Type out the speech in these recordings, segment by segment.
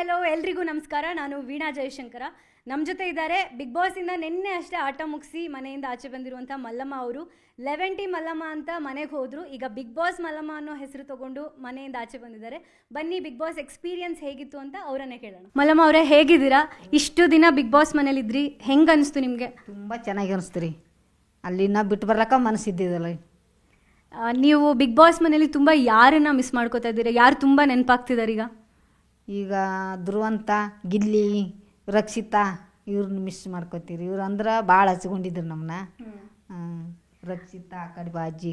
Hello ಎಲ್ರಿಗೂ ನಮಸ್ಕಾರ. ನಾನು ವೀಣಾ ಜಯಶಂಕರ. ನಮ್ಮ ಜೊತೆ ಇದ್ದಾರೆ ಬಿಗ್ ಬಾಸಿಂದ ನಿನ್ನೆ ಅಷ್ಟೇ ಆಟ ಮುಗಿಸಿ ಮನೆಯಿಂದ ಆಚೆ ಬಂದಿರುವಂಥ ಮಲ್ಲಮ್ಮ ಅವರು. 11 ಮಲ್ಲಮ್ಮ ಅಂತ ಮನೆಗೆ ಹೋದರು. ಈಗ ಬಿಗ್ ಬಾಸ್ ಮಲ್ಲಮ್ಮ ಅನ್ನೋ ಹೆಸರು ತಗೊಂಡು ಮನೆಯಿಂದ ಆಚೆ ಬಂದಿದ್ದಾರೆ. ಬನ್ನಿ ಬಿಗ್ ಬಾಸ್ ಎಕ್ಸ್ಪೀರಿಯನ್ಸ್ ಹೇಗಿತ್ತು ಅಂತ ಅವರನ್ನೇ ಕೇಳೋಣ. ಮಲ್ಲಮ್ಮ ಅವರೇ, ಹೇಗಿದ್ದೀರಾ? ಇಷ್ಟು ದಿನ ಬಿಗ್ ಬಾಸ್ ಮನೇಲಿದ್ರಿ, ಹೆಂಗೆ ಅನಿಸ್ತು ನಿಮಗೆ? ತುಂಬ ಚೆನ್ನಾಗಿ ಅನಿಸ್ತು ರೀ. ಅಲ್ಲಿನ ಬಿಟ್ಟು ಬರ್ಲಕ್ಕ ಮನಸ್ಸಿದ್ದಿದ್ದಲ್ಲ. ನೀವು ಬಿಗ್ ಬಾಸ್ ಮನೇಲಿ ತುಂಬ ಯಾರನ್ನ ಮಿಸ್ ಮಾಡ್ಕೋತಾ ಇದ್ದೀರಾ? ಯಾರು ತುಂಬ ನೆನಪಾಗ್ತಿದ್ದಾರೆ ಈಗ? ಈಗ ಧ್ರುವಂತ, ಗಿಲ್ಲಿ, ರಕ್ಷಿತಾ ಇವ್ರನ್ನ ಮಿಸ್ ಮಾಡ್ಕೋತೀರಿ. ಇವ್ರು ಅಂದ್ರೆ ಭಾಳ ಹಚ್ಕೊಂಡಿದ್ರು ನಮ್ಮನ್ನ. ರಕ್ಷಿತಾ ಕಡಿಬಾಜಿ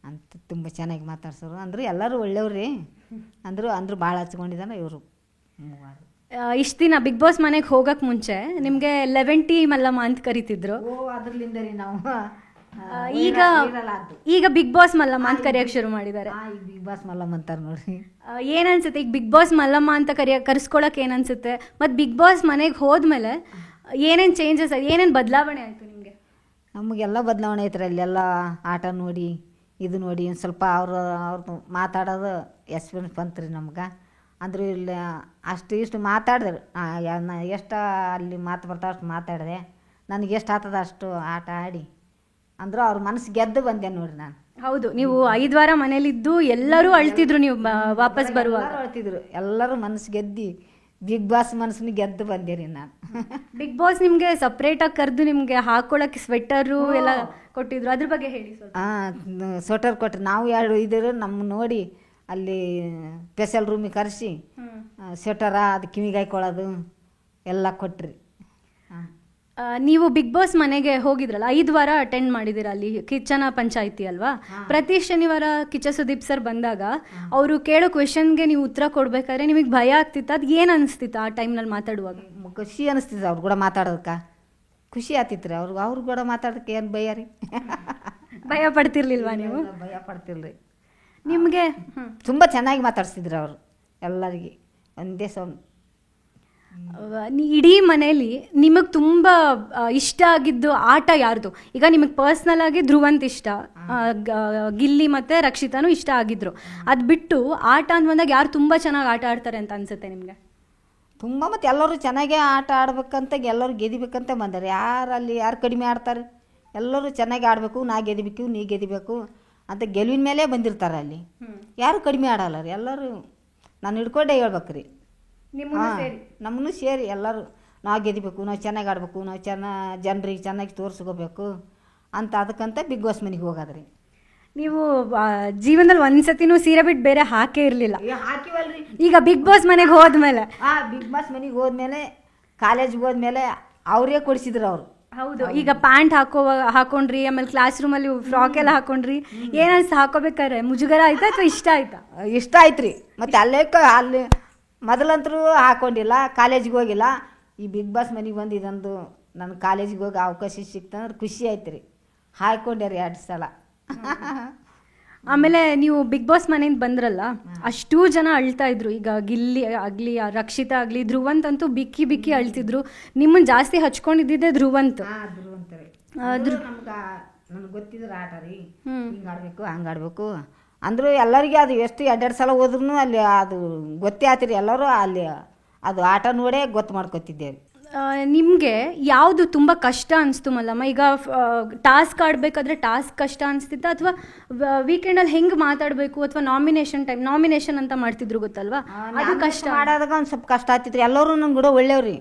ಅಂತ ತುಂಬ ಚೆನ್ನಾಗಿ ಮಾತಾಡ್ಸೋರು. ಅಂದ್ರೆ ಎಲ್ಲರೂ ಒಳ್ಳೆಯವ್ರಿ. ಅಂದ್ರು ಭಾಳ ಹಚ್ಕೊಂಡಿದ್ದಾನೆ ಇವರು. ಇಷ್ಟು ದಿನ ಬಿಗ್ ಬಾಸ್ ಮನೆಗೆ ಹೋಗಕ್ಕೆ ಮುಂಚೆ ನಿಮಗೆ 11 ಮಲ್ಲಮ್ಮ ಅಂತ ಕರಿತಿದ್ರು. ಅದ್ರಲಿಂದ ರೀ ನಾವು ಈಗ ಬಿಗ್ ಬಾಸ್ ಮಲ್ಲಮ್ಮ ಅಂತ ಕರೆಯಕ್ಕೆ ಶುರು ಮಾಡಿದ್ದಾರೆ. ಬಿಗ್ ಬಾಸ್ ಮಲ್ಲಮ್ಮ ಅಂತಾರೆ ನೋಡ್ರಿ. ಏನನ್ಸುತ್ತೆ ಈಗ ಬಿಗ್ ಬಾಸ್ ಮಲ್ಲಮ್ಮ ಅಂತ ಕರೆಸ್ಕೊಳಕ್ಕೆ ಏನನ್ಸುತ್ತೆ? ಮತ್ತು ಬಿಗ್ ಬಾಸ್ ಮನೆಗೆ ಹೋದ್ಮೇಲೆ ಏನೇನು ಚೇಂಜಸ್ ಆಯ್ತು, ಏನೇನು ಬದಲಾವಣೆ ಆಯಿತು ನಿಮಗೆ? ನಮಗೆಲ್ಲ ಬದಲಾವಣೆ ಐತ್ರಿ. ಅಲ್ಲೆಲ್ಲ ಆಟ ನೋಡಿ ಇದು ನೋಡಿ ಒಂದು ಸ್ವಲ್ಪ ಅವ್ರದ್ದು ಮಾತಾಡೋದು ಎಕ್ಸ್ಪೀರಿಯನ್ಸ್ ಬಂತು ರೀ ನಮ್ಗೆ. ಅಂದ್ರೆ ಇಲ್ಲಿ ಇಷ್ಟು ಮಾತಾಡಿದ್ರು. ಎಷ್ಟು ಅಲ್ಲಿ ಮಾತು ಬರ್ತಾ ಅಷ್ಟು ಮಾತಾಡಿದೆ. ನನಗೆ ಎಷ್ಟು ಆಗ್ತದ ಅಷ್ಟು ಆಟ ಆಡಿ ಅಂದ್ರೆ ಅವ್ರ ಮನಸ್ಸು ಗೆದ್ದು ಬಂದೆ ನೋಡ್ರಿ ನಾನು. ಹೌದು, ನೀವು 5 ವಾರ ಮನೇಲಿದ್ದು ಎಲ್ಲರೂ ಅಳ್ತಿದ್ರು. ನೀವು ವಾಪಸ್ ಬರುವಾಗ ಅಳ್ತಿದ್ರು. ಎಲ್ಲರೂ ಮನಸ್ಸು ಗೆದ್ದು ಬಿಗ್ ಬಾಸ್ ಮನಸ್ಸನ್ನ ಗೆದ್ದು ಬಂದೆ ರೀ ನಾನು. ಬಿಗ್ ಬಾಸ್ ನಿಮಗೆ ಸಪ್ರೇಟಾಗಿ ಕರೆದು ನಿಮಗೆ ಹಾಕೊಳ್ಳೋಕ್ಕೆ ಸ್ವೆಟರು ಎಲ್ಲ ಕೊಟ್ಟಿದ್ರು. ಅದ್ರ ಬಗ್ಗೆ ಹೇಳಿ ಸ್ವಲ್ಪ. ಸ್ವೆಟರ್ ಕೊಟ್ರಿ. ನಾವು 2 ಇದ್ರು ನಮ್ಮ ನೋಡಿ ಅಲ್ಲಿ ಸ್ಪೆಷಲ್ ರೂಮಿಗೆ ಕರೆಸಿ ಸ್ವೆಟರ ಅದು ಕಿವಿಗೆ ಹಾಕೊಳ್ಳೋದು ಎಲ್ಲ ಕೊಟ್ರಿ. ನೀವು ಬಿಗ್ ಬಾಸ್ ಮನೆಗೆ ಹೋಗಿದ್ರಲ್ಲ, 5 ವಾರ ಅಟೆಂಡ್ ಮಾಡಿದಿರ. ಅಲ್ಲಿ ಕಿಚ್ಚನ ಪಂಚಾಯಿತಿ ಅಲ್ವಾ? ಪ್ರತಿ ಶನಿವಾರ ಕಿಚ್ಚ ಸುದೀಪ್ ಸರ್ ಬಂದಾಗ ಅವರು ಕೇಳೋ ಕ್ವೆಶನ್ಗೆ ನೀವು ಉತ್ತರ ಕೊಡ್ಬೇಕಾದ್ರೆ ನಿಮಗೆ ಭಯ ಆಗ್ತಿತ್ತು? ಅದು ಏನು ಅನಿಸ್ತಿತ್ತು ಆ ಟೈಮ್ನಲ್ಲಿ ಮಾತಾಡುವಾಗ? ಖುಷಿ ಅನಿಸ್ತಿತ್ತು ಅವ್ರು ಕೂಡ ಮಾತಾಡೋದಕ್ಕೆ. ಖುಷಿ ಆಗ್ತಿತ್ತು ರೀ. ಅವ್ರು ಕೂಡ ಮಾತಾಡೋದಕ್ಕೆ ಏನು ಭಯ ರೀ? ಭಯ ಪಡ್ತಿರ್ಲಿಲ್ವಾ ನೀವು? ಭಯ ಪಡ್ತಿರ್ಲಿ. ನಿಮಗೆ ತುಂಬ ಚೆನ್ನಾಗಿ ಮಾತಾಡ್ಸಿದ್ರು ಅವರು ಎಲ್ಲರಿಗೆ ಒಂದೇ ಸೌಂಡ್. ಇಡೀ ಮನೆಯಲ್ಲಿ ನಿಮಗೆ ತುಂಬ ಇಷ್ಟ ಆಗಿದ್ದು ಆಟ ಯಾರ್ದು? ಈಗ ನಿಮಗೆ ಪರ್ಸ್ನಲ್ ಆಗಿ ಧ್ರುವಂತ್ ಇಷ್ಟ, ಗಿಲ್ಲಿ ಮತ್ತು ರಕ್ಷಿತಾನು ಇಷ್ಟ ಆಗಿದ್ರು. ಅದು ಬಿಟ್ಟು ಆಟ ಅಂತ ಬಂದಾಗ ಯಾರು ತುಂಬ ಚೆನ್ನಾಗಿ ಆಟ ಆಡ್ತಾರೆ ಅಂತ ಅನ್ಸುತ್ತೆ ನಿಮಗೆ? ತುಂಬ ಮತ್ತು ಎಲ್ಲರೂ ಚೆನ್ನಾಗೇ ಆಟ ಆಡ್ಬೇಕಂತ ಎಲ್ಲರೂ ಗೆದಿಬೇಕಂತ ಬಂದಾರೆ. ಯಾರು ಕಡಿಮೆ ಆಡ್ತಾರೆ? ಎಲ್ಲರೂ ಚೆನ್ನಾಗಿ ಆಡಬೇಕು. ನಾ ಗೆದಿಬೇಕು, ನೀ ಗೆದಿಬೇಕು ಅಂತ ಗೆಲುವಿನ ಮೇಲೆ ಬಂದಿರ್ತಾರೆ. ಅಲ್ಲಿ ಯಾರು ಕಡಿಮೆ ಆಡಲ್ಲ ರೀ. ಎಲ್ಲರೂ ನಾನು ಹಿಡ್ಕೊಂಡೇ ಹೇಳ್ಬೇಕ್ರಿ. ನಮ್ಮನ್ನು ಸೇರಿ ಎಲ್ಲರೂ ನಾವು ಗೆದಿಬೇಕು, ನಾವು ಚೆನ್ನಾಗಿ ಆಡಬೇಕು, ನಾವು ಜನರಿಗೆ ಚೆನ್ನಾಗಿ ತೋರಿಸ್ಕೋಬೇಕು ಅಂತ ಅದಕ್ಕಂತ ಬಿಗ್ ಬಾಸ್ ಮನೆಗೆ ಹೋಗೋದ್ರಿ. ನೀವು ಜೀವನದಲ್ಲಿ ಒಂದ್ಸತಿನೂ ಸೀರೆ ಬಿಟ್ಟು ಬೇರೆ ಹಾಕೇ ಇರಲಿಲ್ಲ? ಹಾಕಿವಲ್ರಿ. ಈಗ ಬಿಗ್ ಬಾಸ್ ಮನೆಗೆ ಹೋದ್ಮೇಲೆ ಬಿಗ್ ಬಾಸ್ ಮನೆಗೆ ಹೋದ್ಮೇಲೆ ಕಾಲೇಜ್ಗೆ ಹೋದ್ಮೇಲೆ ಅವರೇ ಕೊಡಿಸಿದ್ರು ಅವರು. ಹೌದು, ಈಗ ಪ್ಯಾಂಟ್ ಹಾಕೊಂಡ್ರಿ, ಆಮೇಲೆ ಕ್ಲಾಸ್ ರೂಮಲ್ಲಿ ಫ್ರಾಕ್ ಎಲ್ಲ ಹಾಕೊಂಡ್ರಿ. ಏನನ್ಸ ಹಾಕೋಬೇಕಾದ್ರೆ ಮುಜುಗರ ಆಯ್ತಾ ಅಥವಾ ಇಷ್ಟ ಆಯ್ತಾ? ಇಷ್ಟ ಆಯ್ತು ರೀ. ಮತ್ತು ಅಲ್ಲಿ ಮೊದಲಂತರೂ ಹಾಕ್ಕೊಂಡಿಲ್ಲ, ಕಾಲೇಜಿಗೆ ಹೋಗಿಲ್ಲ. ಈ ಬಿಗ್ ಬಾಸ್ ಮನೆಗೆ ಬಂದು ಇದೊಂದು ನನ್ನ ಕಾಲೇಜಿಗೆ ಹೋಗಿ ಅವಕಾಶ ಸಿಕ್ತಂದ್ರೆ ಖುಷಿ ಆಯ್ತು ರೀ. ಹಾಕ್ಕೊಂಡೆ ರೀ 2 ಸಲ. ಆಮೇಲೆ ನೀವು ಬಿಗ್ ಬಾಸ್ ಮನೆಯಿಂದ ಬಂದ್ರಲ್ಲ, ಅಷ್ಟೂ ಜನ ಅಳ್ತಾ ಇದ್ರು. ಈಗ ಗಿಲ್ಲಿ ಆಗಲಿ, ರಕ್ಷಿತಾ ಆಗಲಿ, ಧ್ರುವಂತ್ ಅಂತೂ ಬಿಕ್ಕಿ ಬಿಕ್ಕಿ ಅಳ್ತಿದ್ರು. ನಿಮ್ಮನ್ನು ಜಾಸ್ತಿ ಹಚ್ಕೊಂಡಿದ್ದಿದ್ದೆ ಧ್ರುವಂತ್. ನನಗೆ ಗೊತ್ತಿದ್ರೆ ಆಟ ರೀ, ಹಿಂಗೆ ಆಡಬೇಕು ಹಂಗೆ ಆಡಬೇಕು ಅಂದರೂ ಎಲ್ಲರಿಗೆ ಅದು ಎಷ್ಟು 2 ಸಲ ಹೋದ್ರೂ ಅಲ್ಲಿ ಅದು ಗೊತ್ತೇ ಆಯ್ತು ರೀ. ಎಲ್ಲರೂ ಅಲ್ಲಿ ಅದು ಆಟ ನೋಡೇ ಗೊತ್ತು ಮಾಡ್ಕೊತಿದ್ದೇವೆ. ನಿಮಗೆ ಯಾವುದು ತುಂಬ ಕಷ್ಟ ಅನಿಸ್ತು ಮಲ್ಲಮ್ಮ? ಈಗ ಟಾಸ್ಕ್ ಆಡಬೇಕಾದ್ರೆ ಟಾಸ್ಕ್ ಕಷ್ಟ ಅನಿಸ್ತಿತ್ತ, ಅಥವಾ ವೀಕೆಂಡಲ್ಲಿ ಹೆಂಗೆ ಮಾತಾಡಬೇಕು, ಅಥವಾ ನಾಮಿನೇಷನ್ ಅಂತ ಮಾಡ್ತಿದ್ರು ಗೊತ್ತಲ್ವಾ, ಅದು ಕಷ್ಟ ಮಾಡೋದಾಗ ಒಂದು ಸ್ವಲ್ಪ ಕಷ್ಟ ಆಗ್ತಿತ್ತು ರೀ. ಎಲ್ಲರೂ ನನ್ನ ಕೂಡ ಒಳ್ಳೆಯವ್ರಿ.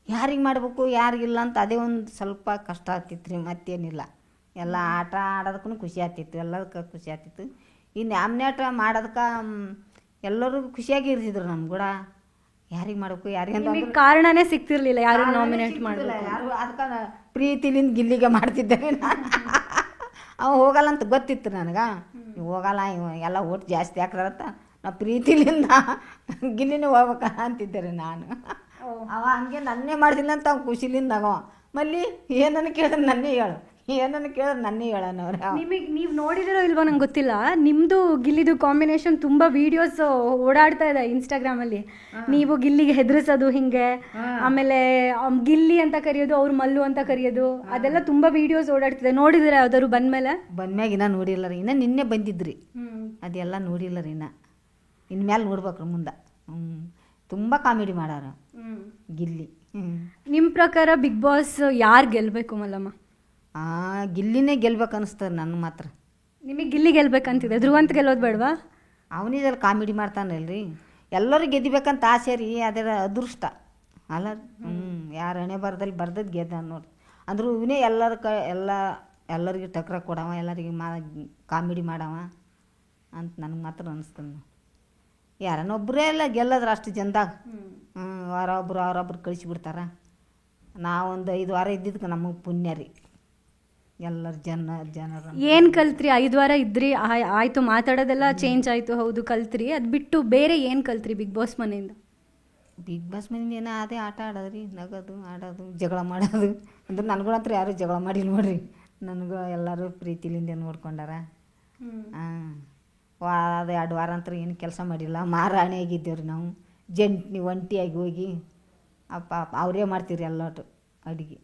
ಯಾರಿಗೆ ಮಾಡಬೇಕು ಯಾರಿಗಿಲ್ಲ ಅಂತ ಅದೇ ಒಂದು ಸ್ವಲ್ಪ ಕಷ್ಟ ಆಗ್ತಿತ್ತು ರೀ. ಮತ್ತೇನಿಲ್ಲ, ಎಲ್ಲ ಆಟ ಆಡೋದಕ್ಕೂ ಖುಷಿ ಆಗ್ತಿತ್ತು, ಎಲ್ಲದಕ್ಕೆ ಖುಷಿ ಆಗ್ತಿತ್ತು. ಈ ನಾಮಿನೇಟ್ ಮಾಡೋದಕ್ಕೆ ಎಲ್ಲರೂ ಖುಷಿಯಾಗಿ ಇರ್ತಿದ್ರು. ನಮ್ಗೆ ಕೂಡ ಯಾರಿಗೆ ಮಾಡಬೇಕು ಯಾರಿಗೆ ಕಾರಣನೇ ಸಿಗ್ತಿರ್ಲಿಲ್ಲ ಯಾರು ನಾಮಿನೇಟ್ ಮಾಡಬೇಕು. ಯಾರು ಅದಕ್ಕೆ ಪ್ರೀತಿಲಿಂದ ಗಿಲ್ಲಿಗೆ ಮಾಡ್ತಿದ್ದೆ ನಾನು. ಅವ ಹೋಗಲ್ಲ ಅಂತ ಗೊತ್ತಿತ್ತು ನನಗೆ. ನೀವು ಹೋಗಲ್ಲ, ಎಲ್ಲ ಓಟ್ ಜಾಸ್ತಿ ಹಾಕ್ತಾರಂತ ನಾವು ಪ್ರೀತಿಲಿಂದ ಗಿಲ್ಲಿನೇ ಹೋಗ್ಬೇಕ ಅಂತಿದ್ದೆ ನಾನು. ಅವ ಹಂಗೆ ನನ್ನೇ ಮಾಡ್ತಿಲ್ಲ ಅಂತ ಅವ್ನು ಖುಷಿಲಿಂದ ಅವ ಮಲ್ಲಿ ಏನನ್ನು ಕೇಳಿದ್ರೆ ನನ್ನೇ ಹೇಳು, ಏನನ್ನು ಕೇಳಿದ್ರೆ ನನ್ನೇ ಹೇಳೋನವ್ರೆ. ನಿಮಗೆ ನೀವು ನೋಡಿದಿರೋ ಇಲ್ವೋ ನಂಗೆ ಗೊತ್ತಿಲ್ಲ, ನಿಮ್ಮದು ಗಿಲ್ಲಿದು ಕಾಂಬಿನೇಷನ್ ತುಂಬ ವಿಡಿಯೋಸ್ ಓಡಾಡ್ತಾ ಇದೆ ಇನ್ಸ್ಟಾಗ್ರಾಮಲ್ಲಿ. ನೀವು ಗಿಲ್ಲಿಗೆ ಹೆದರಿಸೋದು ಹಿಂಗೆ, ಆಮೇಲೆ ಗಿಲ್ಲಿ ಅಂತ ಕರೆಯೋದು, ಅವ್ರು ಮಲ್ಲು ಅಂತ ಕರೆಯೋದು, ಅದೆಲ್ಲ ತುಂಬ ವಿಡಿಯೋಸ್ ಓಡಾಡ್ತಿದೆ. ನೋಡಿದ್ರೆ ಯಾವ್ದಾದ್ರು ಬಂದ್ಮೇಲೆ? ಇನ್ನೂ ನೋಡಿಲ್ಲ ರೀ. ಇನ್ನೂ ನಿನ್ನೆ ಬಂದಿದ್ರಿ. ಅದೆಲ್ಲ ನೋಡಿಲ್ಲ ರೀ. ಇನ್ಮೇಲೆ ನೋಡ್ಬೇಕ್ರಿ ಮುಂದೆ. ತುಂಬ ಕಾಮಿಡಿ ಮಾಡಾರ ಗಿಲ್ಲಿ. ನಿಮ್ಮ ಪ್ರಕಾರ ಬಿಗ್ ಬಾಸ್ ಯಾರು ಗೆಲ್ಲಬೇಕು ಮಲ್ಲಮ್ಮ? ಗಿಲ್ಲಿನೇ ಗೆಲ್ಬೇಕು ಅನಿಸ್ತದೆ ನನ್ನ ಮಾತ್ರ. ನಿಮಗೆ ಗಿಲ್ಲಿ ಗೆಲ್ಬೇಕಂತಿದೆ, ಧ್ರುವಂತ ಗೆಲ್ಲೋದು ಬೇಡವಾ? ಅವನಿದೆಲ್ಲ ಕಾಮಿಡಿ ಮಾಡ್ತಾನಲ್ರಿ, ಎಲ್ಲರೂ ಗೆದಿಬೇಕಂತ ಆಸೆ ರೀ, ಅದರ ಅದೃಷ್ಟ ಅಲ್ಲ. ಯಾರು ಹಣೆ ಬರ್ದಲ್ಲಿ ಬರ್ದದ್ದು ಗೆದ್ದ ನೋಡಿ. ಅಂದರೂ ಇವನೇ ಎಲ್ಲರಿಗೆ ಟಕ್ರ ಕೊಡವ, ಎಲ್ಲರಿಗೆ ಕಾಮಿಡಿ ಮಾಡವ ಅಂತ ನನಗೆ ಮಾತ್ರ ಅನಿಸ್ತದೆ. ಯಾರನ್ನೊಬ್ಬರೇ ಎಲ್ಲ ಗೆಲ್ಲದ್ರ ಅಷ್ಟು ಜನದಾಗ. ಅವರೊಬ್ರು ಕಳಿಸಿಬಿಡ್ತಾರ. ನಾವೊಂದು 5 ವಾರ ಇದ್ದಿದ್ದಕ್ಕೆ ನಮಗೆ ಪುಣ್ಯ ರೀ. ಎಲ್ಲರ ಜನರು ಏನು ಕಲ್ತ್ರಿ? 5 ವಾರ ಇದ್ರಿ, ಆಯಿತು, ಮಾತಾಡೋದೆಲ್ಲ ಚೇಂಜ್ ಆಯಿತು, ಹೌದು ಕಲ್ತ್ರಿ. ಅದು ಬಿಟ್ಟು ಬೇರೆ ಏನು ಕಲ್ತ್ರಿ ಬಿಗ್ ಬಾಸ್ ಮನೆಯಿಂದ? ಬಿಗ್ ಬಾಸ್ ಮನೆಯಿಂದ ಏನೋ ಅದೇ ಆಟ ಆಡೋದು ರೀ, ನಗೋದು, ಆಡೋದು, ಜಗಳ ಮಾಡೋದು. ಅಂದ್ರೆ ನನಗಂತೂ ಯಾರೂ ಜಗಳ ಮಾಡಿಲ್ಲ ನೋಡ್ರಿ. ನನಗೂ ಎಲ್ಲರೂ ಪ್ರೀತಿಲಿಂದ ನೋಡ್ಕೊಂಡಾರ. ಅದು 2 ವಾರ ಅಂತ ಏನು ಕೆಲಸ ಮಾಡಿಲ್ಲ, ಮಾರಾಣಿ ಆಗಿದ್ದೇವ್ರಿ ನಾವು. ಒಂಟಿಯಾಗಿ ಹೋಗಿ ಅಪ್ಪ ಅವರೇ ಮಾಡ್ತೀವ್ರಿ ಎಲ್ಲಟು ಅಡುಗೆ.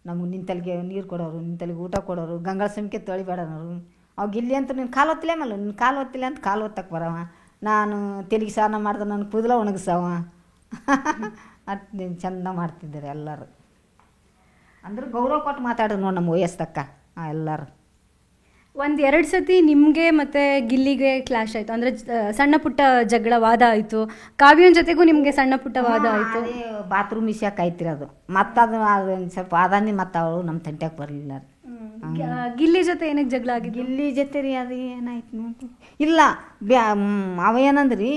ನಮಗೆ ನಿಂತಲ್ಲಿಗೆ ನೀರು ಕೊಡೋರು, ನಿಂತಲ್ಲಿಗೆ ಊಟ ಕೊಡೋರು, ಗಂಗಳ ಸಮಕ್ಕೆ ತೊಳಿಬೇಡನವರು. ಅವಾಗ ಇಲ್ಲಿ ಅಂತ ನೀನು ಕಾಲು ಹೊತ್ತಿಲ್ಲ ಮೇಲೆ ನಿನ್ನ ಕಾಲು ಹೊತ್ತಿಲ್ಲ ಅಂತ ಕಾಲು ಹೊತ್ತಕ್ಕೆ ಬರವ. ನಾನು ತೆಲಿಗೆ ಸ್ನಾನ ಮಾಡ್ದೆ, ನನ್ನ ಕೂದಲ ಒಣಗಿಸವ. ಅಷ್ಟು ಚೆಂದ ಮಾಡ್ತಿದ್ದಾರೆ ಎಲ್ಲರೂ. ಅಂದ್ರೆ ಗೌರವ ಕೊಟ್ಟು ಮಾತಾಡೋದು ನೋಡಿ ನಮ್ಮ ವಯಸ್ಸಕ್ಕ ಎಲ್ಲರೂ. 1-2 ಸತಿ ನಿಮಗೆ ಮತ್ತು ಗಿಲ್ಲಿಗೆ ಕ್ಲಾಶ್ ಆಯಿತು, ಅಂದರೆ ಸಣ್ಣ ಪುಟ್ಟ ಜಗಳ ವಾದ ಆಯಿತು. ಕಾವ್ಯನ ಜೊತೆಗೂ ನಿಮಗೆ ಸಣ್ಣ ಪುಟ್ಟ ವಾದ ಆಯಿತು. ಬಾತ್ರೂಮ್ ವಿಷಯಕ್ಕೆ ಆಯ್ತಿರಿ ಅದು. ಮತ್ತು ಅದು ಸ್ವಲ್ಪ ಆದಾನಿ ಮತ್ತು ಅವಳು ನಮ್ಮ ತಂಟ್ಯಾಗ ಬರಲಿಲ್ಲ ರೀ. ಗಿಲ್ಲಿ ಜೊತೆ ಏನಕ್ಕೆ ಜಗಳ ಆಗಿದೆ? ಗಿಲ್ಲಿ ಜೊತೆ ರೀ ಅದು ಏನಾಯ್ತು ನೋಡಿ. ಇಲ್ಲ ಅವ ಏನಂದ್ರಿ,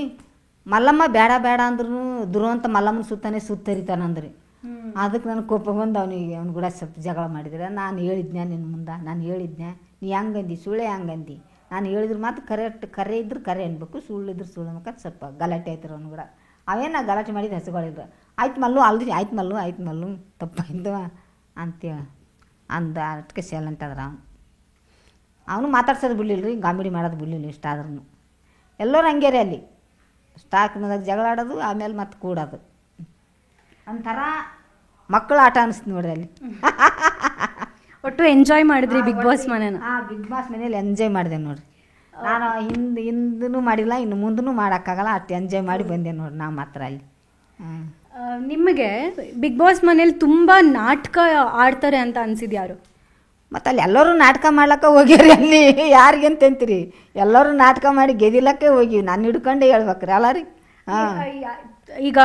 ಮಲ್ಲಮ್ಮ ಬೇಡ ಅಂದ್ರೂ ದುರಂತ ಮಲ್ಲಮ್ಮನ ಸುತ್ತರಿತಾನಂದ್ರಿ. ಅದಕ್ಕೆ ನನಗೆ ಕೋಪ ಬಂದು ಅವ್ನು ಕೂಡ ಸ್ವಲ್ಪ ಜಗಳ ಮಾಡಿದ್ರೆ. ನಾನು ಹೇಳಿದ್ನೆ ನಿನ್ನ ಮುಂದೆ, ನಾನು ಹೇಳಿದ್ನೆ, ನೀ ಹಂಗಂದಿ, ಸುಳ್ಳೆ ಹಂಗಂದಿ. ನಾನು ಹೇಳಿದ್ರೆ ಮಾತು ಕರೆ ಇದ್ರೆ ಕರೆ ಅನ್ಬೇಕು, ಸುಳ್ಳಿದ್ರೆ ಸುಳ್ಳು ಅನ್ಬೇಕು. ಸ್ವಲ್ಪ ಗಲಾಟೆ ಆಯ್ತಾರೆ ಅವ್ನು ಕೂಡ. ಅವೇನು ಗಲಾಟೆ ಮಾಡಿದ ಹೆಸರುಗಳಿದ್ರು. ಆಯ್ತು ಮಲ್ಲು ಅಲ್ರಿ, ಆಯ್ತು ಮಲ್ಲು ತಪ್ಪಾಯ್ತು ಅಂತೇಳಿ ಅಂದ. ಅಷ್ಟಕ್ಕೆ ಸೈಲೆಂಟ್ ಆದ್ರೆ ಅವನು ಮಾತಾಡ್ಸೋದು ಬಿಡಲಿಲ್ಲ ರೀ, ಕಾಮಿಡಿ ಮಾಡೋದು ಬಿಡಲಿಲ್ಲ. ಇಷ್ಟ ಆದ್ರೂ ಎಲ್ಲರೂ ಹಂಗೆ ರೀ. ಅಲ್ಲಿ ಸ್ಟಾಕ್ನದಾಗ ಜಗಳ ಆಡೋದು, ಆಮೇಲೆ ಮತ್ತೆ ಕೂಡೋದು, ಒಂಥರ ಮಕ್ಕಳು ಆಟ ಅನಿಸ್ತು ನೋಡ್ರಿ ಅಲ್ಲಿ. ಒಟ್ಟು ಎಂಜಾಯ್ ಮಾಡಿದ್ರಿ ಬಿಗ್ ಬಾಸ್ ಮನೇನ? ಬಿಗ್ ಬಾಸ್ ಮನೇಲಿ ಎಂಜಾಯ್ ಮಾಡಿದೆ ನೋಡ್ರಿ. ನಾನು ಹಿಂದೂ ಮಾಡಿಲ್ಲ, ಇನ್ನು ಮುಂದೂ ಮಾಡೋಕ್ಕಾಗಲ್ಲ, ಅಷ್ಟು ಎಂಜಾಯ್ ಮಾಡಿ ಬಂದೆ ನೋಡ್ರಿ ನಾ ಮಾತ್ರ ಅಲ್ಲಿ. ನಿಮಗೆ ಬಿಗ್ ಬಾಸ್ ಮನೇಲಿ ತುಂಬ ನಾಟಕ ಆಡ್ತಾರೆ ಅಂತ ಅನ್ಸಿದ್ದು ಯಾರು? ಮತ್ತು ಅಲ್ಲಿ ಎಲ್ಲರೂ ನಾಟಕ ಮಾಡ್ಲಕ್ಕ ಹೋಗ್ಯಾರಿ. ಅಲ್ಲಿ ಯಾರಿಗಂತ ಅಂತೀರಿ, ಎಲ್ಲರೂ ನಾಟಕ ಮಾಡಿ ಗೆದಿಲಕ್ಕೆ ಹೋಗಿವಿ. ನಾನು ಹಿಡ್ಕೊಂಡೆ ಹೇಳ್ಬೇಕ್ರಿ ಅಲ್ಲ ರೀ. ಈಗ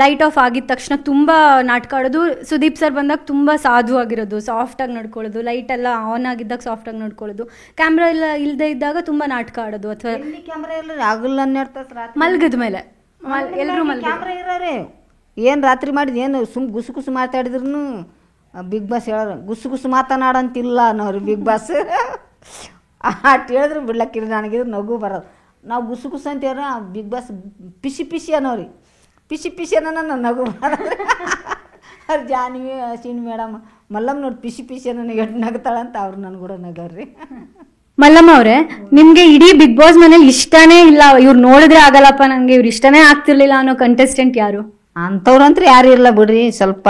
ಲೈಟ್ ಆಫ್ ಆಗಿದ ತಕ್ಷಣ ತುಂಬ ನಾಟಕ ಆಡೋದು. ಸುದೀಪ್ ಸರ್ ಬಂದಾಗ ತುಂಬ ಸಾಧು ಆಗಿರೋದು, ಸಾಫ್ಟಾಗಿ ನಡ್ಕೊಳ್ಳೋದು. ಲೈಟ್ ಎಲ್ಲ ಆನ್ ಆಗಿದ್ದಾಗ ಸಾಫ್ಟಾಗಿ ನಡ್ಕೊಳ್ಳೋದು. ಕ್ಯಾಮ್ರಾ ಎಲ್ಲ ಇಲ್ಲದೆ ಇದ್ದಾಗ ತುಂಬ ನಾಟಕ ಆಡೋದು. ಅಥವಾ ಕ್ಯಾಮ್ರಾ ಇಲ್ಲ ಆಗಲ್ಲ ಮಲ್ಗದ ಮೇಲೆ ಎಲ್ಲರೂ ಕ್ಯಾಮ್ರಾ ಇರೋರೆ. ಏನು ರಾತ್ರಿ ಮಾಡಿದ್ ಏನು ಗುಸು ಮಾತಾಡಿದ್ರು ಬಿಗ್ ಬಾಸ್ ಹೇಳೋರು, ಗುಸು ಮಾತನಾಡಂತಿಲ್ಲ ಅನ್ನೋರು ಬಿಗ್ ಬಾಸ್. ಅಷ್ಟು ಹೇಳಿದ್ರು ಬಿಡ್ಲಕ್ಕಿರಿ. ನನಗಿದ್ರು ನಗು ಬರೋದು. ನಾವು ಗುಸು ಅಂತೇವ್ರ, ಬಿಗ್ ಬಾಸ್ ಪಿಸಿ ಅನ್ನೋರಿ. ಪಿಸಿ ಅನ್ನೋ ನಾನು ನಗು ಬರೋದು. ಅವ್ರು ಜಾನ್ವಿ ಅಶ್ವಿನಿ ಮೇಡಮ್ ಮಲ್ಲಮ್ಮ ನೋಡಿ ಪಿಸಿ ನನಗೆ ಎಷ್ಟು ನಗ್ತಾಳಂತ ಅವ್ರು ನನ್ಗೆ ಕೂಡ ನಗರ್ರಿ. ಮಲ್ಲಮ್ಮ ಅವರೇ, ನಿಮಗೆ ಇಡೀ ಬಿಗ್ ಬಾಸ್ ಮನೇಲಿ ಇಷ್ಟನೇ ಇಲ್ಲ, ಇವ್ರು ನೋಡಿದ್ರೆ ಆಗಲ್ಲಪ್ಪ ನನಗೆ, ಇವ್ರು ಇಷ್ಟನೇ ಆಗ್ತಿರ್ಲಿಲ್ಲ ಅನ್ನೋ ಕಂಟೆಸ್ಟೆಂಟ್ ಯಾರು? ಅಂಥವ್ರಂತೂ ಯಾರು ಇರಲ್ಲ ಬಿಡ್ರಿ. ಸ್ವಲ್ಪ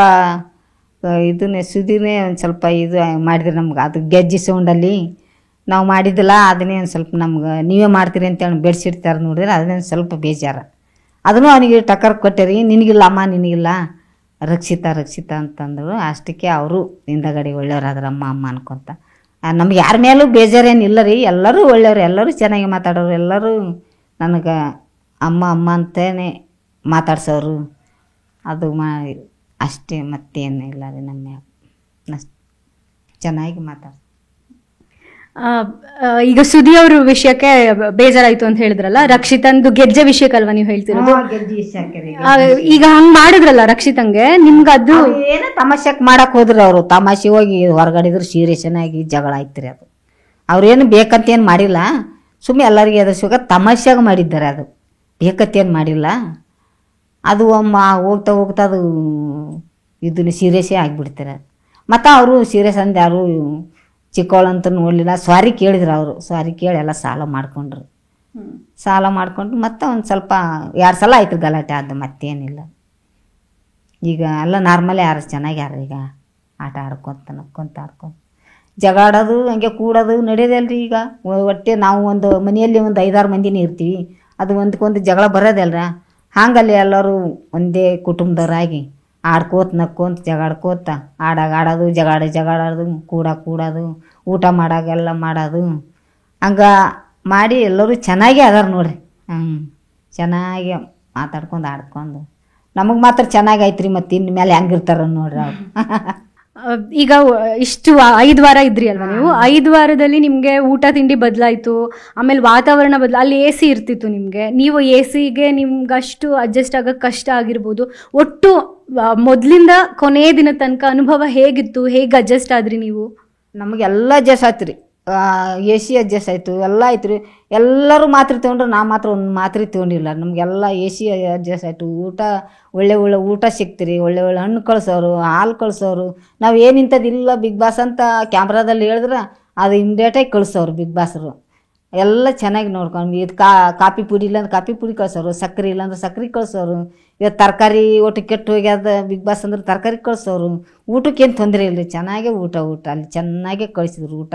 ಇದನ್ನೇ ಸುದಿನೇ ಒಂದು ಸ್ವಲ್ಪ ಇದು ಮಾಡಿದ್ರೆ ನಮ್ಗೆ, ಅದು ಗೆಜ್ಜೆ ಸೌಂಡಲ್ಲಿ ನಾವು ಮಾಡಿದ್ದಿಲ್ಲ, ಅದನ್ನೇ ಒಂದು ಸ್ವಲ್ಪ ನಮ್ಗೆ ನೀವೇ ಮಾಡ್ತೀರಿ ಅಂತೇಳಿ ಬೆಡ್ಸಿಡ್ತಾರೆ ನೋಡಿದ್ರೆ ಅದನ್ನೇ ಸ್ವಲ್ಪ ಬೇಜಾರ. ಅದನ್ನು ಅವನಿಗೆ ಟಕ್ಕರ್ ಕೊಟ್ಟೇರಿ, ನಿನಗಿಲ್ಲ ಅಮ್ಮ ನಿನಗಿಲ್ಲ, ರಕ್ಷಿತಾ ಅಂತಂದರು. ಅಷ್ಟಕ್ಕೆ ಅವರು ಹಿಂದಗಡೆ ಒಳ್ಳೆಯವ್ರಾದ್ರೆ ಅಮ್ಮ ಅನ್ಕೊತ. ನಮ್ಗೆ ಯಾರ ಮೇಲೂ ಬೇಜಾರೇನಿಲ್ಲ ರೀ. ಎಲ್ಲರೂ ಒಳ್ಳೆಯವ್ರು, ಎಲ್ಲರೂ ಚೆನ್ನಾಗಿ ಮಾತಾಡೋರು, ಎಲ್ಲರೂ ನನಗೆ ಅಮ್ಮ ಅಂತಲೇ ಮಾತಾಡ್ಸೋರು. ಅದು ಅಷ್ಟೇ, ಮತ್ತೇನು ಇಲ್ಲ ರೀ. ನಮ್ಮ ಚೆನ್ನಾಗಿ ಮಾತಾಡ್ತಾರೆ. ಈಗ ಸುದಿ ಅವ್ರ ವಿಷಯಕ್ಕೆ ಬೇಜಾರಾಯ್ತು ಅಂತ ಹೇಳಿದ್ರಲ್ಲ, ರಕ್ಷಿತಂದು ಗೆಜ್ಜೆ ವಿಷಯಕ್ಕಲ್ವಾ ನೀವು ಹೇಳ್ತಿರೋದು? ಈಗ ಹಂಗ್ ಮಾಡಿದ್ರಲ್ಲ ರಕ್ಷಿತಂಗೆ, ನಿಮ್ಗೆ ಅದು ಏನೋ ತಮಾಷೆಗೆ ಮಾಡಕ್ ಹೋದ್ರಿ ಅವರು. ತಮಾಷೆ ಹೋಗಿ ಹೊರಗಡಿದ್ರು ಸೀರಿಯಸ್ಸನ್ ಆಗಿ ಜಗಳ ಆಯ್ತು. ಅದು ಅವ್ರೇನು ಬೇಕಂತೇನು ಮಾಡಿಲ್ಲ, ಸುಮ್ಮನೆ ಎಲ್ಲರಿಗೆ ಎದುರಿಸುವಾಗ ತಮಾಷೆಗೆ ಮಾಡಿದ್ದಾರೆ. ಅದು ಬೇಕಂತೇನು ಮಾಡಿಲ್ಲ. ಅದು ಹೋಗ್ತಾ ಅದು ಇದನ್ನು ಸೀರಿಯಸ್ಸೇ ಆಗಿಬಿಡ್ತಾರೆ. ಮತ್ತು ಅವರು ಸೀರಿಯಸ್ ಅಂದು ಯಾರು ಚಿಕ್ಕವಳಂತ ನೋಡಲಿಲ್ಲ. ಸಾರಿ ಕೇಳಿದ್ರು ಅವರು. ಸಾರಿ ಕೇಳಿ ಎಲ್ಲ ಸಾಲ ಮಾಡ್ಕೊಂಡ್ರು. ಮತ್ತೆ ಒಂದು ಸ್ವಲ್ಪ 2 ಸಲ ಆಯ್ತು ಗಲಾಟೆ. ಅದು ಮತ್ತೇನಿಲ್ಲ. ಈಗ ಎಲ್ಲ ನಾರ್ಮಲ್ ಯಾರು ಚೆನ್ನಾಗಿ ಯಾರು ಈಗ ಆಟ ನಕ್ಕೊಂತ ಜಗಳ ಆಡೋದು ಹಂಗೆ ಕೂಡೋದು ನಡೆಯೋದಲ್ರಿ. ಈಗ ಒಟ್ಟೆ ನಾವು ಒಂದು ಮನೆಯಲ್ಲಿ ಒಂದು 5-6 ಮಂದಿನೇ ಇರ್ತೀವಿ. ಅದು ಒಂದಕ್ಕೊಂದು ಜಗಳ ಬರೋದಲ್ರ. ಹಾಗಲ್ಲಿ ಎಲ್ಲರೂ ಒಂದೇ ಕುಟುಂಬದವರಾಗಿ ಆಡ್ಕೋತ ನಕ್ಕೋತ ಜಗಾಡ್ಕೋತ ಆಡೋದು ಜಗಾಡೋದು ಕೂಡೋದು ಊಟ ಮಾಡಾಗೆಲ್ಲ ಮಾಡೋದು ಹಂಗೆ ಮಾಡಿ ಎಲ್ಲರೂ ಚೆನ್ನಾಗೇ ಅದಾರ ನೋಡ್ರಿ. ಚೆನ್ನಾಗಿ ಮಾತಾಡ್ಕೊಂಡು ಆಡ್ಕೊಂಡು ನಮಗೆ ಮಾತ್ರ ಚೆನ್ನಾಗೈತೆ ರೀ. ಮತ್ತು ಇನ್ನು ಮೇಲೆ ಹೆಂಗಿರ್ತಾರ ನೋಡ್ರಿ ಅವ್ರು. ಈಗ ಇಷ್ಟು 5 ವಾರ ಇದ್ರಿ ಅಲ್ವಾ ನೀವು? 5 ವಾರದಲ್ಲಿ ನಿಮಗೆ ಊಟ ತಿಂಡಿ ಬದಲಾಯಿತು, ಆಮೇಲೆ ವಾತಾವರಣ ಅಲ್ಲಿ AC ಇರ್ತಿತ್ತು ನಿಮಗೆ. ನೀವು ACಗೆ ನಿಮ್ಗಷ್ಟು ಅಡ್ಜಸ್ಟ್ ಆಗೋಕ್ಕೆ ಕಷ್ಟ ಆಗಿರ್ಬೋದು. ಒಟ್ಟು ಮೊದಲಿಂದ ಕೊನೆಯ ದಿನ ತನಕ ಅನುಭವ ಹೇಗಿತ್ತು? ಹೇಗೆ ಅಡ್ಜಸ್ಟ್ ಆದ್ರಿ ನೀವು? ನಮಗೆಲ್ಲ ಅಡ್ಜಸ್ಟ್ ಆಯ್ತು ರೀ. AC ಅಡ್ಜಸ್ಟ್ ಆಯಿತು, ಎಲ್ಲ ಆಯ್ತು ರೀ. ಎಲ್ಲರೂ ಮಾತ್ರೆ ತೊಗೊಂಡ್ರೆ ನಾ ಮಾತ್ರ ಒಂದು ಮಾತ್ರೆ ತೊಗೊಂಡಿಲ್ಲ. ನಮಗೆಲ್ಲ AC ಅಡ್ಜಸ್ಟ್ ಆಯಿತು. ಊಟ ಒಳ್ಳೆ ಊಟ ಸಿಕ್ತಿರಿ, ಒಳ್ಳೆ ಹಣ್ಣು ಕಳ್ಸೋರು, ಹಾಲು ಕಳ್ಸೋರು. ನಾವು ಏನು ಇಂಥದ್ದಿಲ್ಲ ಬಿಗ್ ಬಾಸ್ ಅಂತ ಕ್ಯಾಮ್ರಾದಲ್ಲಿ ಹೇಳಿದ್ರೆ ಅದು ಇಮ್ಡಿಯೇಟಾಗಿ ಕಳಿಸೋರು ಬಿಗ್ ಬಾಸ್ರು. ಎಲ್ಲ ಚೆನ್ನಾಗಿ ನೋಡ್ಕೊಂಡು ಇದು ಕಾಫಿ ಪುಡಿ ಇಲ್ಲಾಂದ್ರೆ ಕಾಫಿ ಪುಡಿ ಕಳ್ಸೋರು, ಸಕ್ಕರೆ ಇಲ್ಲಾಂದ್ರೆ ಸಕ್ಕರೆ ಕಳ್ಸೋರು. ಇವತ್ತು ತರಕಾರಿ ಊಟ ಕೆಟ್ಟು ಹೋಗ್ಯದ ಬಿಗ್ ಬಾಸ್ ಅಂದ್ರೆ ತರಕಾರಿ ಕಳ್ಸೋರು. ಊಟಕ್ಕೇನು ತೊಂದರೆ ಇಲ್ಲ ರೀ, ಚೆನ್ನಾಗೇ ಊಟ ಅಲ್ಲಿ ಚೆನ್ನಾಗೇ ಕಳಿಸಿದ್ರು ಊಟ.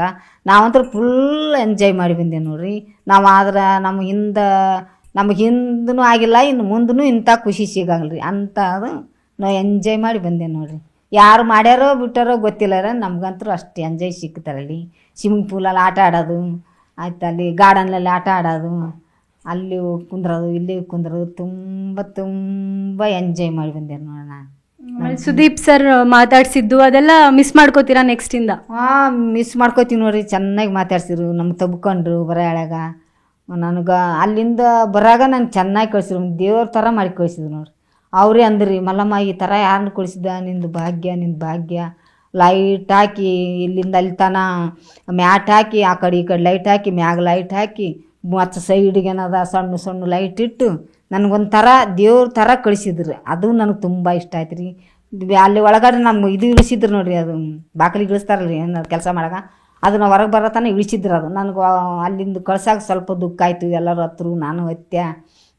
ನಾವಂತೂ ಫುಲ್ ಎಂಜಾಯ್ ಮಾಡಿ ಬಂದೇವೆ ನೋಡ್ರಿ. ನಾವು ಆದ್ರೆ ನಮಗೆ ಹಿಂದೂ ಆಗಿಲ್ಲ, ಇನ್ನು ಮುಂದೂ ಇಂಥ ಖುಷಿ ಸಿಗಂಗಿಲ್ಲ ರೀ. ಅಂಥ ಅದು ನಾವು ಎಂಜಾಯ್ ಮಾಡಿ ಬಂದೇವೆ ನೋಡ್ರಿ. ಯಾರು ಮಾಡ್ಯಾರೋ ಬಿಟ್ಟಾರೋ ಗೊತ್ತಿಲ್ಲ ರೀ, ನಮ್ಗಂತೂ ಅಷ್ಟು ಎಂಜಾಯ್ ಸಿಗ್ತಾರಲ್ಲಿ. ಸ್ವಿಮ್ಮಿಂಗ್ ಪೂಲಲ್ಲಿ ಆಟ ಆಡೋದು ಆಯ್ತು, ಅಲ್ಲಿ ಗಾರ್ಡನ್ನಲ್ಲಿ ಆಟ ಆಡೋದು, ಅಲ್ಲಿ ಕುಂದ್ರೋದು ಇಲ್ಲಿ ಕುಂದ್ರೋದು ತುಂಬ ಎಂಜಾಯ್ ಮಾಡಿ ಬಂದೆ ನೋಡೋಣ. ಸುದೀಪ್ ಸರ್ ಮಾತಾಡ್ಸಿದ್ದು ಅದೆಲ್ಲ ಮಿಸ್ ಮಾಡ್ಕೋತೀರಾ ನೆಕ್ಸ್ಟಿಂದ? ಮಿಸ್ ಮಾಡ್ಕೋತೀವಿ ನೋಡ್ರಿ. ಚೆನ್ನಾಗಿ ಮಾತಾಡ್ಸಿದ್ರು, ನಮ್ಗೆ ತಬ್ಕೊಂಡ್ರು ಬರೋಳಗ. ನನಗೆ ಅಲ್ಲಿಂದ ಬರಾಗ ನನಗೆ ಚೆನ್ನಾಗಿ ಕಳಿಸಿದ್ರು, ದೇವ್ರ ಥರ ಮಾಡಿ ಕಳಿಸಿದ್ರು ನೋಡ್ರಿ. ಅವರೇ ಅಂದ್ರಿ, ಮಲ್ಲಮ್ಮ ಈ ಥರ ಯಾರನ್ನ ಕಳಿಸಿದ್ದ, ನಿಂದು ಭಾಗ್ಯ ಲೈಟ್ ಹಾಕಿ ಇಲ್ಲಿಂದ ಅಲ್ಲಿ ತನ ಮ್ಯಾಟ್ ಹಾಕಿ ಆ ಕಡೆ ಈ ಕಡೆ ಲೈಟ್ ಹಾಕಿ ಮ್ಯಾಗ ಲೈಟ್ ಹಾಕಿ ಮತ್ತು ಸೈಡಿಗೆ ಏನದ ಸಣ್ಣ ಲೈಟ್ ಇಟ್ಟು ನನಗೊಂಥರ ದೇವ್ರ ಥರ ಕಳಿಸಿದ್ರು. ಅದು ನನಗೆ ತುಂಬ ಇಷ್ಟ ಆಯ್ತು ರೀ. ಅಲ್ಲಿ ಒಳಗಡೆ ನಮ್ಮ ಇದು ಇಳಿಸಿದ್ರು ನೋಡಿರಿ, ಅದು ಬಾಗಿಲಿಗೆ ಇಳಿಸ್ತಾರಲ್ರಿ ಏನು ಕೆಲಸ ಮಾಡಾಗ, ಅದನ್ನು ಹೊರಗೆ ಬರತನ ಇಳಿಸಿದ್ರು. ಅದು ನನಗೆ ಅಲ್ಲಿಂದ ಕಳ್ಸಾಕ ಸ್ವಲ್ಪ ದುಃಖ ಆಯಿತು. ಎಲ್ಲರೂ ಹತ್ರು, ನಾನು ಹತ್ಯ.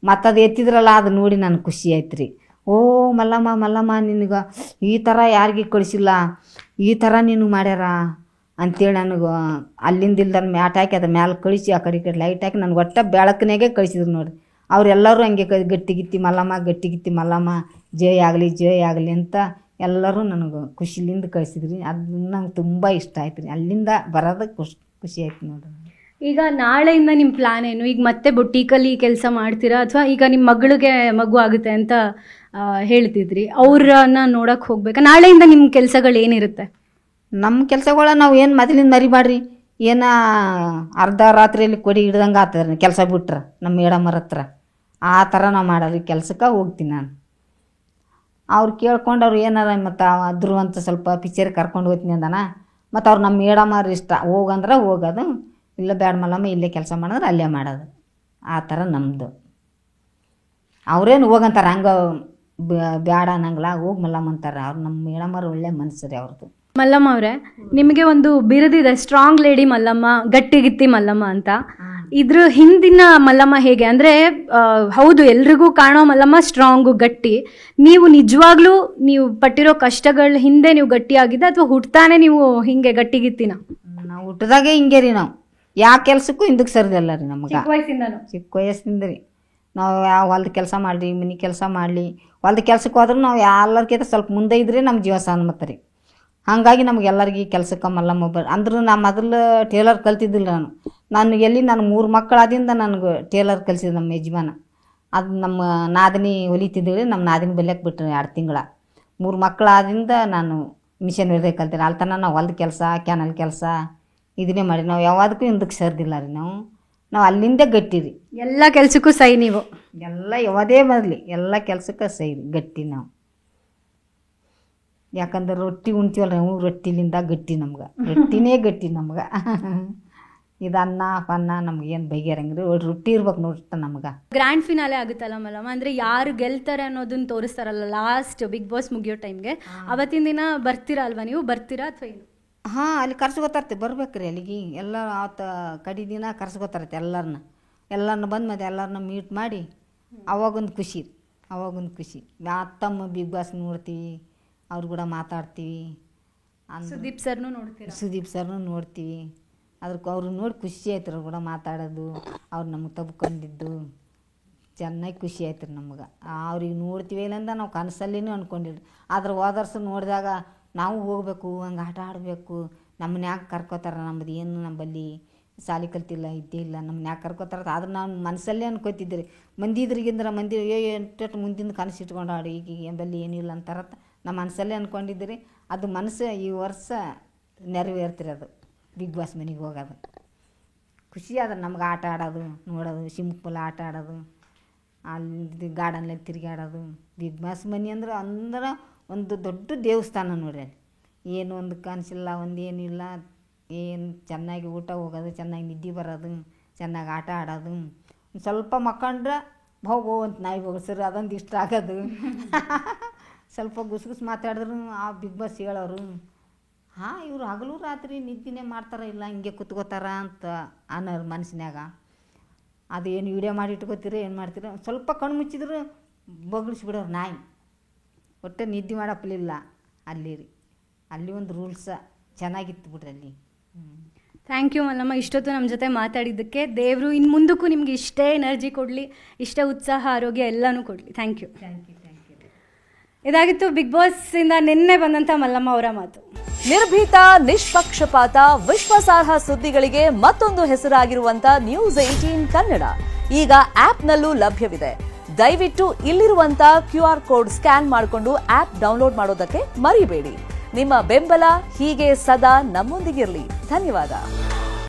ಮತ್ತು ಅದು ಎತ್ತಿದ್ರಲ್ಲ, ಅದು ನೋಡಿ ನನಗೆ ಖುಷಿ ಆಯ್ತು ರೀ. ಓ ಮಲ್ಲಮ್ಮ ನಿನಗೆ ಈ ಥರ ಯಾರಿಗೆ ಕಳಿಸಿಲ್ಲ, ಈ ಥರ ನೀನು ಮಾಡ್ಯಾರ ಅಂತೇಳಿ ನನಗೆ ಅಲ್ಲಿಂದ ಇಲ್ದಾರ ಮ್ಯಾಟ್ ಹಾಕಿ ಅದ್ರ ಮ್ಯಾಲೆ ಕಳಿಸಿ ಆ ಕಡೆ ಈ ಕಡೆ ಲೈಟ್ ಹಾಕಿ ನನಗೆ ಒಟ್ಟ ಬೆಳಕಿನಾಗೆ ಕಳಿಸಿದ್ರು ನೋಡಿರಿ. ಅವರೆಲ್ಲರೂ ಹಂಗೆ ಗಟ್ಟಿಗಿತ್ತಿ ಮಲ್ಲಮ್ಮ ಜಯ ಆಗಲಿ ಅಂತ ಎಲ್ಲರೂ ನನಗೆ ಖುಷಿಲಿಂದ ಕಳಿಸಿದ್ರಿ. ಅದು ನಂಗೆ ತುಂಬ ಇಷ್ಟ ಆಯ್ತು ರೀ. ಅಲ್ಲಿಂದ ಬರೋದಕ್ಕೆ ಖುಷಿ ಆಯ್ತು ನೋಡ್ರಿ. ಈಗ ನಾಳೆಯಿಂದ ನಿಮ್ಮ ಪ್ಲಾನ್ ಏನು? ಈಗ ಮತ್ತೆ ಬೊಟೀಕಲ್ಲಿ ಕೆಲಸ ಮಾಡ್ತೀರಾ, ಅಥವಾ ಈಗ ನಿಮ್ಮ ಮಗು ಆಗುತ್ತೆ ಅಂತ ಹೇಳ್ತಿದ್ರಿ, ಅವ್ರನ್ನ ನೋಡಕ್ಕೆ ಹೋಗ್ಬೇಕಾ? ನಾಳೆಯಿಂದ ನಿಮ್ಮ ಕೆಲಸಗಳು ಏನಿರುತ್ತೆ? ನಮ್ಮ ಕೆಲಸಗಳ ನಾವು ಏನು ಮೊದಲಿಂದ ಮರಿಬಾಡ್ರಿ. ಏನೋ ಅರ್ಧ ರಾತ್ರಿಯಲ್ಲಿ ಕೊಡಿ ಹಿಡ್ದಂಗೆ ಆಗ್ತದೆ ಕೆಲಸ ಬಿಟ್ರೆ ನಮ್ಮ ಮೇಡಮರ ಹತ್ರ. ಆ ಥರ ನಾವು ಮಾಡೋದು ಕೆಲಸಕ್ಕೆ ಹೋಗ್ತೀನಿ ನಾನು. ಅವ್ರು ಕೇಳ್ಕೊಂಡು ಅವ್ರು ಏನಾರ ಮತ್ತು ಅದ್ರ ಅಂತ ಸ್ವಲ್ಪ ಪಿಕ್ಚರ್ ಕರ್ಕೊಂಡು ಹೋಗ್ತೀನಿ ಅಂದಾನ. ಮತ್ತು ಅವ್ರು ನಮ್ಮ ಮೇಡಮರು ಇಷ್ಟ, ಹೋಗಂದ್ರೆ ಹೋಗೋದು, ಇಲ್ಲ ಬ್ಯಾಡ ಮಲ್ಲಮ್ಮ ಇಲ್ಲೇ ಕೆಲಸ ಮಾಡಿದ್ರೆ ಅಲ್ಲೇ ಮಾಡೋದು. ಆ ಥರ ನಮ್ಮದು. ಅವ್ರೇನು ಹೋಗಂತಾರೆ ಹಂಗೆ ಬ್ಯಾಡ ಅನ್ನಂಗಿಲ್ಲ, ಹೋಗಿ ಮಲ್ಲಮ್ಮ ಅಂತಾರೆ. ಅವ್ರು ನಮ್ಮ ಮೇಡಮರು ಒಳ್ಳೆ ಮನಸ್ಸು ರೀ ಅವ್ರದ್ದು. ಮಲ್ಲಮ್ಮ ಅವರೇ, ನಿಮಗೆ ಒಂದು ಬಿರುದಿದೆ, ಸ್ಟ್ರಾಂಗ್ ಲೇಡಿ ಮಲ್ಲಮ್ಮ, ಗಟ್ಟಿಗಿತ್ತಿ ಮಲ್ಲಮ್ಮ ಅಂತ. ಇದ್ರ ಹಿಂದಿನ ಮಲ್ಲಮ್ಮ ಹೇಗೆ ಅಂದರೆ, ಹೌದು ಎಲ್ರಿಗೂ ಕಾಣೋ ಮಲ್ಲಮ್ಮ ಸ್ಟ್ರಾಂಗು ಗಟ್ಟಿ. ನೀವು ನಿಜವಾಗ್ಲೂ ನೀವು ಪಟ್ಟಿರೋ ಕಷ್ಟಗಳ ಹಿಂದೆ ನೀವು ಗಟ್ಟಿಯಾಗಿದ್ದ, ಅಥವಾ ಹುಟ್ತಾನೆ ನೀವು ಹಿಂಗೆ ಗಟ್ಟಿಗಿತ್ತಿನ? ನಾವು ಹುಟ್ಟಿದಾಗೆ ಹಿಂಗೆ ರೀ. ನಾವು ಯಾವ ಕೆಲಸಕ್ಕೂ ಹಿಂದಕ್ಕೆ ಸರಿದಲ್ಲ ರೀ. ನಮ್ಗೆ ಚಿಕ್ಕ ವಯಸ್ಸಿಂದ ರೀ ನಾವು ಯಾವ ಹೊಲ್ದ ಕೆಲಸ ಮಾಡಲಿ, ಮನೆ ಕೆಲಸ ಮಾಡಲಿ, ಹೊಲ್ದ ಕೆಲ್ಸಕ್ಕೆ ಹೋದ್ರೂ ನಾವು ಎಲ್ಲರಿಗಿಂತ ಸ್ವಲ್ಪ ಮುಂದೆ ಇದ್ರೆ ನಮ್ಮ ಜೀವ ಸಣ್ಣ ರೀ. ಹಾಗಾಗಿ ನಮಗೆಲ್ಲರಿಗೆ ಕೆಲಸಕ್ಕೆ ಮಲ್ಲಮ್ಮ ಅಂದ್ರೂ ನಾ ಮೊದಲು ಟೇಲರ್ ಕಲ್ತಿದ್ದಿಲ್ಲ. ನಾನು ಎಲ್ಲಿ ನಾನು 3 ಮಕ್ಕಳಾದಿಂದ ನನಗೆ ಟೇಲರ್ ಕಲಿಸಿದ್ರು ನಮ್ಮ ಯಜಮಾನ. ಅದು ನಮ್ಮ ನಾದಿನಿ ಹೊಲಿತಿದ್ದೀವಿ, ನಮ್ಮ ನಾದಿನಿ ಬಲಿಯಕ್ಕೆ ಬಿಟ್ಟರು 2 ತಿಂಗಳ. 3 ಮಕ್ಕಳಾದಿಂದ ನಾನು ಮಿಷನ್ ಹಿಡ್ದೆ ಕಲ್ತೀನಿ. ಅಲ್ಲಿ ತನಕ ನಾವು ಹೊಲ್ದ ಕೆಲಸ, ಕ್ಯಾನಲ್ ಕೆಲಸ ಇದನ್ನೇ ಮಾಡಿ ನಾವು ಯಾವುದಕ್ಕೂ ಹಿಂದಕ್ಕೆ ಸರ್ದಿಲ್ಲ ರೀ. ನಾವು ಅಲ್ಲಿಂದ ಗಟ್ಟಿ ರೀ. ಎಲ್ಲ ಕೆಲಸಕ್ಕೂ ಸೈ ನೀವು? ಎಲ್ಲ ಯಾವುದೇ ಬರಲಿ ಎಲ್ಲ ಕೆಲಸಕ್ಕೆ ಸೈ ರೀ, ಗಟ್ಟಿ ನಾವು. ಯಾಕಂದ್ರೆ ರೊಟ್ಟಿ ಉಣ್ತೀವಲ್ಲ ನಾವು, ರೊಟ್ಟಿಲಿಂದ ಗಟ್ಟಿ ನಮ್ಗೆ. ರೊಟ್ಟಿನೇ ಗಟ್ಟಿ ನಮ್ಗೆ. ಇದು ಪನ್ನ ನಮ್ಗೇನು ಬಗೆಹರಂಗಿರಿ, ರೊಟ್ಟಿ ಇರ್ಬೇಕು ನೋಡ್ರಿ ನಮ್ಗೆ. ಗ್ರ್ಯಾಂಡ್ ಫಿನಾಲೆ ಆಗುತ್ತಲ್ಲ ಮಲ್ಲಮ್ಮ, ಅಂದರೆ ಯಾರು ಗೆಲ್ತಾರೆ ಅನ್ನೋದನ್ನ ತೋರಿಸ್ತಾರಲ್ಲ ಲಾಸ್ಟ್ ಬಿಗ್ ಬಾಸ್ ಮುಗಿಯೋ ಟೈಮ್ಗೆ, ಅವತ್ತಿನ ದಿನ ಬರ್ತೀರಾ ಅಲ್ವಾ ನೀವು? ಬರ್ತೀರಾ ಅಥವಾ ಏನು? ಅಲ್ಲಿ ಕರ್ಸ್ಕೊತಾರತ್ತೆ, ಬರ್ಬೇಕ್ರಿ ಅಲ್ಲಿಗೆ. ಎಲ್ಲ ಆವತ್ತು ಕಡಿ ದಿನ ಕರ್ಸ್ಕೊತಾರತ್ತೆ ಎಲ್ಲರನ್ನ ಬಂದು ಮತ್ತೆ ಎಲ್ಲರನ್ನ ಮೀಟ್ ಮಾಡಿ ಅವಾಗೊಂದು ಖುಷಿ. ಮತ್ತಮ್ಮ ಬಿಗ್ ಬಾಸ್ ನೋಡ್ತೀವಿ, ಅವ್ರು ಕೂಡ ಮಾತಾಡ್ತೀವಿ. ಸುದೀಪ್ ಸರ್ನು ಚೆನ್ನಾಗಿ ಖುಷಿ ಆಯ್ತು ರೀ ನಮ್ಗೆ. ಅವ್ರಿಗೆ ನೋಡ್ತೀವಿ ಇಲ್ಲಂದ ನಾವು ಕನಸಲ್ಲಿನೂ ಅಂದ್ಕೊಂಡಿರಿ. ಆದ್ರೆ ಹೋದ ವರ್ಷ ನೋಡಿದಾಗ ನಾವು ಹೋಗ್ಬೇಕು, ಹಂಗೆ ಆಟ ಆಡಬೇಕು, ನಮ್ಮನ್ನ ಯಾಕೆ ಕರ್ಕೋತಾರೆ, ನಮ್ಮದು ಏನು ನಮ್ಮಲ್ಲಿ ಶಾಲೆ ಕಲ್ತಿಲ್ಲ ಇದ್ದೇ ಇಲ್ಲ, ನಮ್ಮನ್ನ ಯಾಕೆ ಕರ್ಕೋತಾರೆ. ಆದ್ರೆ ನಾವು ಮನಸ್ಸಲ್ಲೇ ಅನ್ಕೋತಿದ್ರಿ. ಮಂದಿ ಇದ್ರಿಗಿಂದ್ರೆ ಮಂದಿ ಎಂಟು ಮುಂದಿನ ಕನಸು ಇಟ್ಕೊಂಡು ಆಡಿ ಈಗ ಎಂಬಲ್ಲಿ ಏನಿಲ್ಲ ಅಂತಾರ ನಮ್ಮ ಮನಸ್ಸಲ್ಲೇ ಅಂದ್ಕೊಂಡಿದ್ರಿ. ಅದು ಮನಸ್ಸು ಈ ವರ್ಷ ನೆರವೇರ್ತಿರಿ. ಅದು ಬಿಗ್ ಬಾಸ್ ಮನೆಗೆ ಹೋಗೋದು ಖುಷಿ ಅದ ನಮ್ಗೆ. ಆಟ ಆಡೋದು ನೋಡೋದು, ಸಿಂಪಲ್ ಆಟ ಆಡೋದು, ಅಲ್ಲಿ ಗಾರ್ಡನ್ನಲ್ಲಿ ತಿರುಗಾಡೋದು. ಬಿಗ್ ಬಾಸ್ ಮನೆ ಅಂದ್ರೆ ಒಂದು ದೊಡ್ಡ ದೇವಸ್ಥಾನ ನೋಡ್ರಿ. ಅಲ್ಲಿ ಏನು ಒಂದು ಕನಸಿಲ್ಲ, ಒಂದು ಏನಿಲ್ಲ, ಏನು ಚೆನ್ನಾಗಿ ಊಟ ಹೋಗೋದು, ಚೆನ್ನಾಗಿ ನಿದ್ದೆ ಬರೋದು, ಚೆನ್ನಾಗಿ ಆಟ ಆಡೋದು. ಸ್ವಲ್ಪ ಮಕ್ಕಂಡ್ರೆ ಹೋಗೋ ಅಂತ ನಾಯಿ ಹೋಗಿಸ್ರು ಅದೊಂದು ಇಷ್ಟ ಆಗೋದು. ಸ್ವಲ್ಪ ಗುಸು ಮಾತಾಡಿದ್ರು ಆ ಬಿಗ್ ಬಾಸ್ ಹೇಳೋರು, ಹಾಂ ಇವ್ರು ಹಗಲು ರಾತ್ರಿ ನಿದ್ದೆನೇ ಮಾಡ್ತಾರ ಇಲ್ಲ ಹಿಂಗೆ ಕುತ್ಕೋತಾರ ಅಂತ ಅನ್ನೋರು ಮನಸ್ಸಿನಾಗ. ಅದೇನು ವಿಡಿಯೋ ಮಾಡಿ ಇಟ್ಕೋತೀರಿ ಏನು ಮಾಡ್ತೀರ, ಸ್ವಲ್ಪ ಕಣ್ಣು ಮುಚ್ಚಿದ್ರು ಬೊಗಳಿಸ್ಬಿಡೋರು ನಾಯಿ. ಒಟ್ಟು ನಿದ್ದೆ ಮಾಡಪ್ಪಲಿಲ್ಲ ಅಲ್ಲಿ ರೀ. ಅಲ್ಲಿ ಒಂದು ರೂಲ್ಸ ಚೆನ್ನಾಗಿತ್ತು ಬಿಡ್ರಿ ಅಲ್ಲಿ. ಥ್ಯಾಂಕ್ ಯು ಮಲ್ಲಮ್ಮ, ಇಷ್ಟೊತ್ತು ನಮ್ಮ ಜೊತೆ ಮಾತಾಡಿದ್ದಕ್ಕೆ. ದೇವರು ಇನ್ನು ಮುಂದಕ್ಕೂ ನಿಮಗೆ ಇಷ್ಟೇ ಎನರ್ಜಿ ಕೊಡಲಿ, ಇಷ್ಟೇ ಉತ್ಸಾಹ ಆರೋಗ್ಯ ಎಲ್ಲನೂ ಕೊಡಲಿ. Thank you. ಇದಾಗಿತ್ತು ಬಿಗ್ ಬಾಸಿಂದ ನಿನ್ನೆ ಬಂದಂಥ ಮಲ್ಲಮ್ಮ ಅವರ ಮಾತು. ನಿರ್ಭೀತ, ನಿಷ್ಪಕ್ಷಪಾತ, ವಿಶ್ವಾಸಾರ್ಹ ಸುದ್ದಿಗಳಿಗೆ ಮತ್ತೊಂದು ಹೆಸರಾಗಿರುವಂತ ನ್ಯೂಸ್ 18 ಕನ್ನಡ ಈಗ ಆಪ್ನಲ್ಲೂ ಲಭ್ಯವಿದೆ. ದಯವಿಟ್ಟು ಇಲ್ಲಿರುವಂತ QR ಕೋಡ್ ಸ್ಕ್ಯಾನ್ ಮಾಡಿಕೊಂಡು ಆಪ್ ಡೌನ್ಲೋಡ್ ಮಾಡೋದಕ್ಕೆ ಮರಿಬೇಡಿ. ನಿಮ್ಮ ಬೆಂಬಲ ಹೀಗೆ ಸದಾ ನಮ್ಮೊಂದಿಗಿರಲಿ. ಧನ್ಯವಾದ.